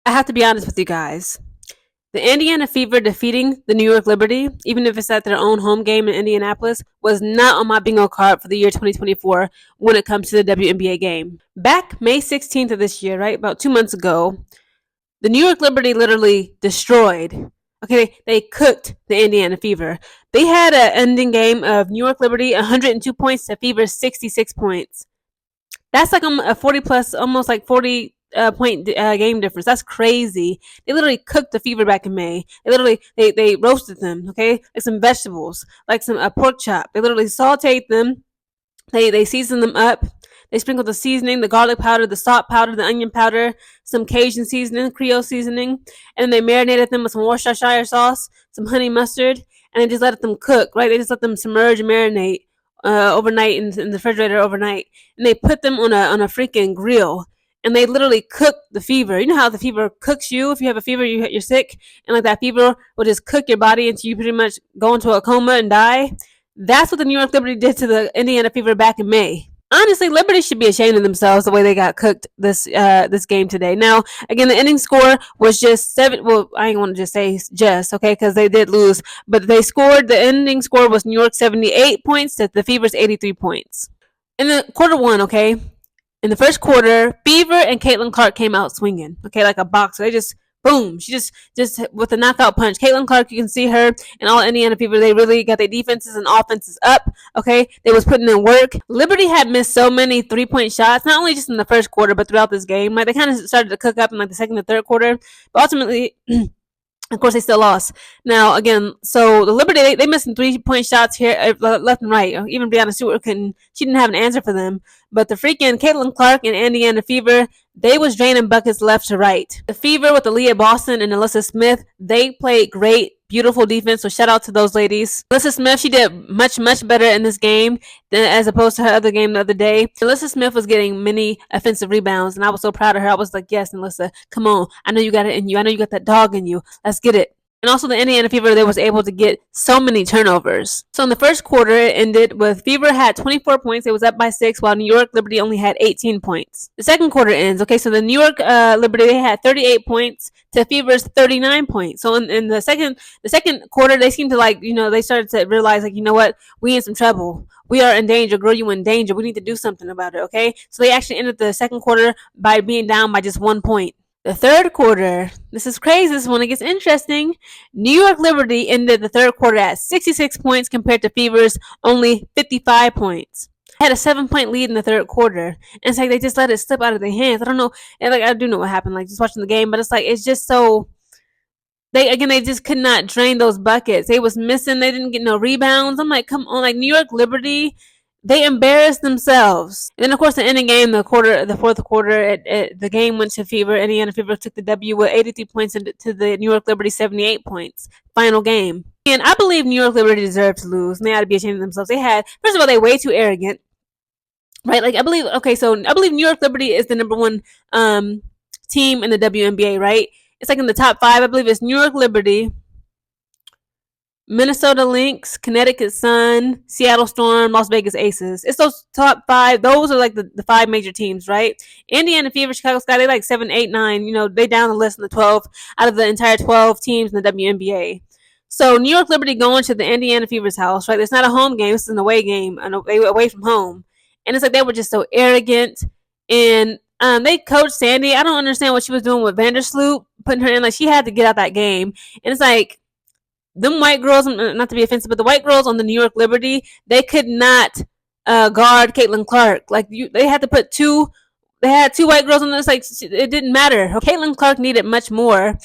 I have to be honest with you guys. The Indiana Fever defeating the New York Liberty, even if it's at their own home game in Indianapolis, was not on my bingo card for the year 2024 when it comes to the WNBA game. Back May 16th of this year, right, about 2 months ago, the New York Liberty literally destroyed. Okay, they cooked the Indiana Fever. They had an ending game of New York Liberty 102 points to Fever's 66 points. That's like a 40 plus, almost like 40 point game difference. That's crazy. They literally cooked the Fever back in May. They roasted them, okay, like some vegetables, like some pork chop. They literally sauteed them. They seasoned them up. They sprinkled the seasoning, the garlic powder, the salt powder, the onion powder, some Cajun seasoning, Creole seasoning, and they marinated them with some Worcestershire sauce, some honey mustard, and they just let them cook, right? They just let them submerge and marinate overnight in the refrigerator overnight, and they put them on a freaking grill, and they literally cook the Fever. You know how the Fever cooks you? If you have a fever, you're sick, and like that Fever will just cook your body until you pretty much go into a coma and die. That's what the New York Liberty did to the Indiana Fever back in May. Honestly, Liberty should be ashamed of themselves the way they got cooked this game today. Now, again, the ending score was just 7. Well, I ain't want to just say just, okay, because they did lose, but they scored. The ending score was New York 78 points to the Fever's 83 points. In the quarter one, okay, in the first quarter, Fever and Caitlin Clark came out swinging, okay, like a boxer. They just boom. She just with a knockout punch. Caitlin Clark, you can see her and all Indiana Fever. They really got their defenses and offenses up. Okay, they was putting in work. Liberty had missed so many 3-point shots, not only just in the first quarter, but throughout this game. Like they kind of started to cook up in like the second and third quarter, but ultimately. Of course, they still lost. Now, again, so the Liberty, they missed some 3-point shots here, left and right. Even Brianna Stewart she didn't have an answer for them. But the freaking Caitlin Clark and Indiana Fever, they was draining buckets left to right. The Fever with Aaliyah Boston and Nalyssa Smith, they played great, beautiful defense. So shout out to those ladies. Nalyssa Smith, she did much better in this game than as opposed to her other game the other day. Nalyssa Smith was getting many offensive rebounds, and I was so proud of her. I was like, yes, Nalyssa, come on. I know you got it in you. I know you got that dog in you. Let's get it. And also the Indiana Fever, they was able to get so many turnovers. So in the first quarter, it ended with Fever had 24 points. It was up by 6, while New York Liberty only had 18 points. The second quarter ends. Okay, so the New York Liberty, they had 38 points to Fever's 39 points. So in the second quarter, they seemed to they started to realize you know what, we in some trouble. We are in danger, girl. You in danger. We need to do something about it. Okay, so they actually ended the second quarter by being down by just 1 point. The third quarter, this is crazy. This is when it gets interesting. New York Liberty ended the third quarter at 66 points compared to Fever's only 55 points. Had a 7-point lead in the third quarter. And it's like they just let it slip out of their hands. I don't know. And I do know what happened, just watching the game, but it's just so. They just could not drain those buckets. They was missing. They didn't get no rebounds. I'm like, come on, New York Liberty. They embarrassed themselves. And then, of course, the ending game, the fourth quarter, the game went to Fever. Indiana Fever took the W with 83 points to the New York Liberty 78 points. Final game. And I believe New York Liberty deserved to lose. And they ought to be ashamed of themselves. First of all, they way too arrogant. Right? I believe New York Liberty is the number one team in the WNBA, right? It's in the top 5. I believe it's New York Liberty, Minnesota Lynx, Connecticut Sun, Seattle Storm, Las Vegas Aces. It's those top 5. Those are the 5 major teams, right? Indiana Fever, Chicago Sky, they 7, 8, 9. They down the list in the 12 out of the entire 12 teams in the WNBA. So New York Liberty going to the Indiana Fever's house, right? It's not a home game. It's an away game, away from home. And it's they were just so arrogant. And they coached Sandy. I don't understand what she was doing with Vandersloot, putting her in. She had to get out that game. And it's them white girls, not to be offensive, but the white girls on the New York Liberty, they could not guard Caitlin Clark. They had to put they had 2 white girls on this. It didn't matter. Caitlin Clark needed much more,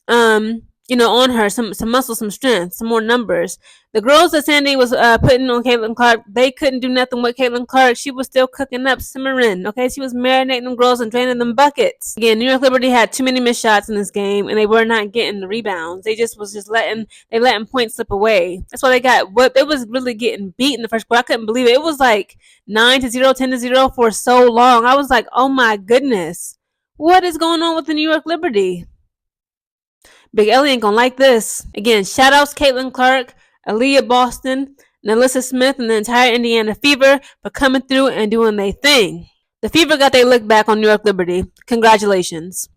on her, some muscle, some strength, some more numbers. The girls that Sandy was putting on Caitlin Clark, they couldn't do nothing with Caitlin Clark. She was still cooking up, simmering. Okay, she was marinating them girls and draining them buckets. Again, New York Liberty had too many missed shots in this game, and they were not getting the rebounds. They was letting points slip away. That's why they got whipped. They was really getting beat in the first quarter. I couldn't believe it. It was 9-0, 10-0 for so long. I was like, oh my goodness, what is going on with the New York Liberty? Big Ellie ain't gonna like this. Again, shout outs Caitlin Clark, Aaliyah Boston, Nalyssa Smith, and the entire Indiana Fever for coming through and doing their thing. The Fever got their look back on New York Liberty. Congratulations.